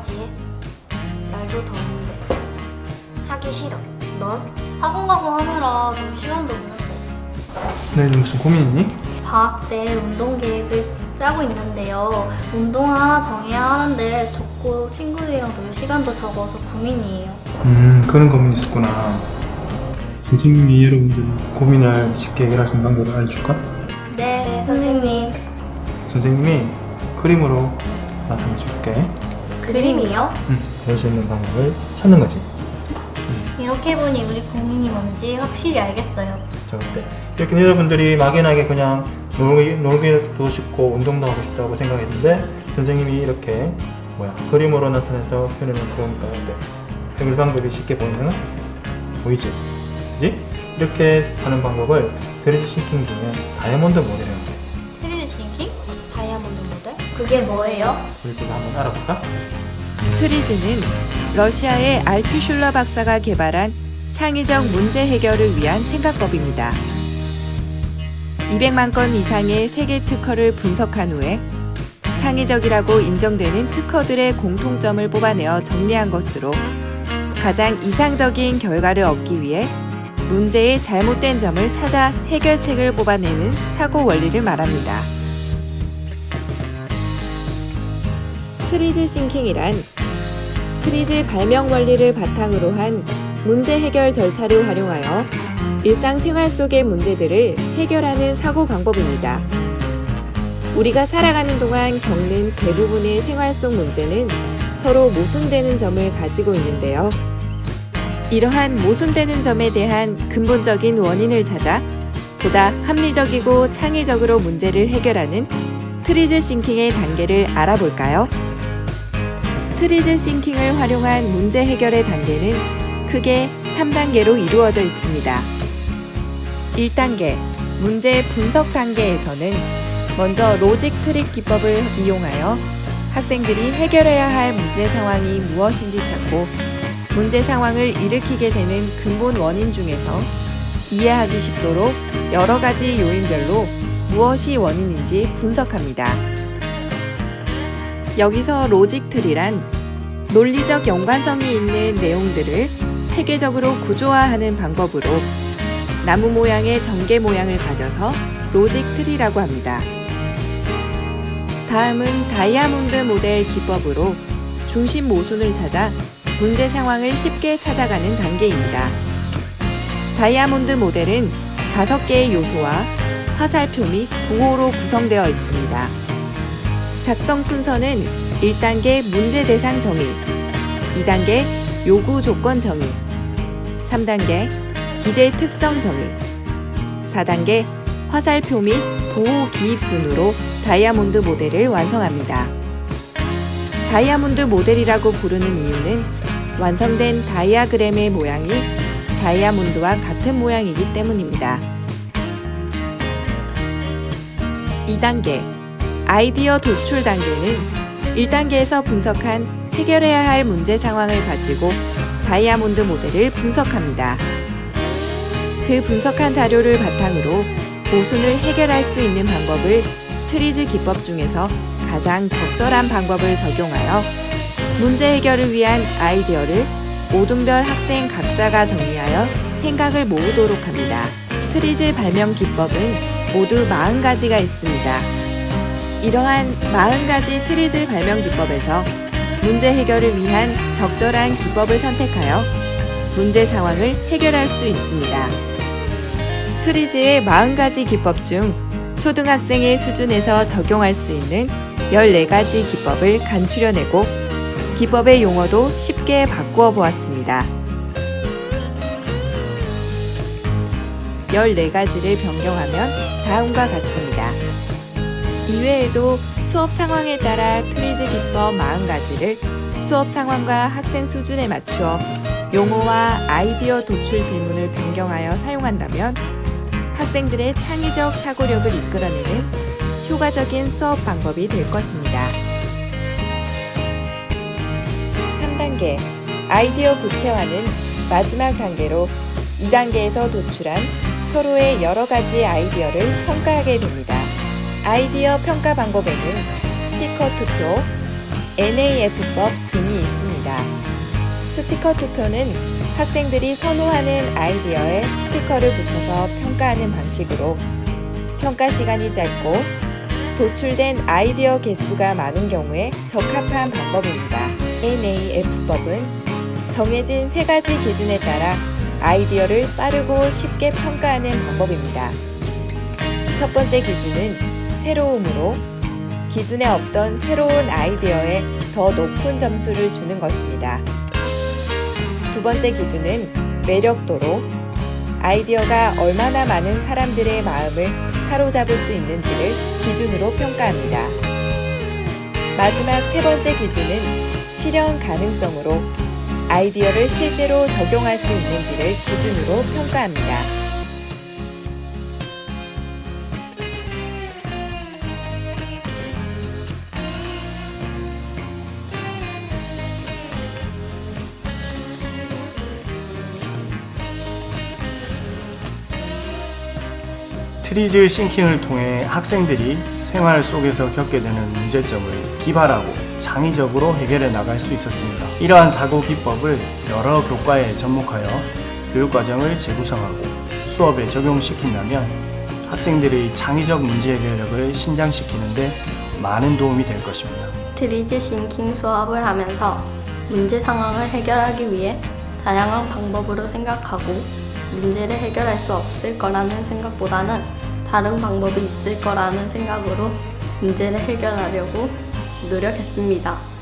해야지. 날도 더운데. 하기 싫어. 넌? 학원 가고 하느라 좀 시간도 없는데. 너희는 무슨 고민 있니? 방학 때 운동 계획을 짜고 있는데요. 운동 하나 정해야 하는데 덥고 친구들이랑 놀 시간도 적어서 고민이에요. 그런 고민이 있었구나. 선생님이 여러분들 고민을 쉽게 해결할 수 있는 방법을 알려줄까? 네, 선생님. 선생님이 그림으로 나타내 줄게. 그림이요? 할 수 있는 방법을 찾는 거지. 이렇게 보니 우리 고민이 뭔지 확실히 알겠어요. 자, 어때? 이렇게 여러분들이 막연하게 그냥 놀기도 쉽고 운동도 하고 싶다고 생각했는데 선생님이 이렇게 그림으로 나타내서 표현을 그러니까 어때? 해결 방법이 쉽게 보이지? 그지? 이렇게 하는 방법을 트리즈 싱킹 중에 다이아몬드 모델이라고 해. 트리즈 싱킹? 다이아몬드 모델? 그게 뭐예요? 우리 그거 한번 알아볼까? 트리즈는 러시아의 알츠슐러 박사가 개발한 창의적 문제 해결을 위한 생각법입니다. 200만 건 이상의 세계 특허를 분석한 후에 창의적이라고 인정되는 특허들의 공통점을 뽑아내어 정리한 것으로 가장 이상적인 결과를 얻기 위해 문제의 잘못된 점을 찾아 해결책을 뽑아내는 사고 원리를 말합니다. 트리즈 싱킹이란 트리즈 발명 원리를 바탕으로 한 문제 해결 절차를 활용하여 일상생활 속의 문제들을 해결하는 사고 방법입니다. 우리가 살아가는 동안 겪는 대부분의 생활 속 문제는 서로 모순되는 점을 가지고 있는데요. 이러한 모순되는 점에 대한 근본적인 원인을 찾아 보다 합리적이고 창의적으로 문제를 해결하는 트리즈 싱킹의 단계를 알아볼까요? 트리즈 싱킹을 활용한 문제 해결의 단계는 크게 3단계로 이루어져 있습니다. 1단계, 문제 분석 단계에서는 먼저 로직 트릭 기법을 이용하여 학생들이 해결해야 할 문제 상황이 무엇인지 찾고 문제 상황을 일으키게 되는 근본 원인 중에서 이해하기 쉽도록 여러 가지 요인별로 무엇이 원인인지 분석합니다. 여기서 로직 트리란 논리적 연관성이 있는 내용들을 체계적으로 구조화하는 방법으로 나무 모양의 전개 모양을 가져서 로직 트리라고 합니다. 다음은 다이아몬드 모델 기법으로 중심 모순을 찾아 문제 상황을 쉽게 찾아가는 단계입니다. 다이아몬드 모델은 5개의 요소와 화살표 및 부호로 구성되어 있습니다. 작성 순서는 1단계 문제 대상 정의, 2단계 요구 조건 정의, 3단계 기대 특성 정의, 4단계 화살표 및 부호 기입 순으로 다이아몬드 모델을 완성합니다. 다이아몬드 모델이라고 부르는 이유는 완성된 다이아그램의 모양이 다이아몬드와 같은 모양이기 때문입니다. 2단계 아이디어 도출 단계는 1단계에서 분석한 해결해야 할 문제 상황을 가지고 다이아몬드 모델을 분석합니다. 그 분석한 자료를 바탕으로 모순을 해결할 수 있는 방법을 트리즈 기법 중에서 가장 적절한 방법을 적용하여 문제 해결을 위한 아이디어를 모둠별 학생 각자가 정리하여 생각을 모으도록 합니다. 트리즈 발명 기법은 모두 40가지가 있습니다. 이러한 40가지 트리즈 발명 기법에서 문제 해결을 위한 적절한 기법을 선택하여 문제 상황을 해결할 수 있습니다. 트리즈의 40가지 기법 중 초등학생의 수준에서 적용할 수 있는 14가지 기법을 간추려내고 기법의 용어도 쉽게 바꾸어 보았습니다. 14가지를 변경하면 다음과 같습니다. 이외에도 수업 상황에 따라 트리즈 기법 40가지를 수업 상황과 학생 수준에 맞추어 용어와 아이디어 도출 질문을 변경하여 사용한다면 학생들의 창의적 사고력을 이끌어내는 효과적인 수업 방법이 될 것입니다. 3단계 아이디어 구체화는 마지막 단계로 2단계에서 도출한 서로의 여러 가지 아이디어를 평가하게 됩니다. 아이디어 평가 방법에는 스티커 투표, NAF법 등이 있습니다. 스티커 투표는 학생들이 선호하는 아이디어에 스티커를 붙여서 평가하는 방식으로 평가 시간이 짧고 도출된 아이디어 개수가 많은 경우에 적합한 방법입니다. NAF법은 정해진 3가지 기준에 따라 아이디어를 빠르고 쉽게 평가하는 방법입니다. 첫 번째 기준은 새로움으로 기존에 없던 새로운 아이디어에 더 높은 점수를 주는 것입니다. 두 번째 기준은 매력도로 아이디어가 얼마나 많은 사람들의 마음을 사로잡을 수 있는지를 기준으로 평가합니다. 마지막 세 번째 기준은 실현 가능성으로 아이디어를 실제로 적용할 수 있는지를 기준으로 평가합니다. 트리즈 싱킹을 통해 학생들이 생활 속에서 겪게 되는 문제점을 기발하고 창의적으로 해결해 나갈 수 있었습니다. 이러한 사고 기법을 여러 교과에 접목하여 교육과정을 재구성하고 수업에 적용시킨다면 학생들의 창의적 문제 해결력을 신장시키는 데 많은 도움이 될 것입니다. 트리즈 싱킹 수업을 하면서 문제 상황을 해결하기 위해 다양한 방법으로 생각하고 문제를 해결할 수 없을 거라는 생각보다는 다른 방법이 있을 거라는 생각으로 문제를 해결하려고 노력했습니다.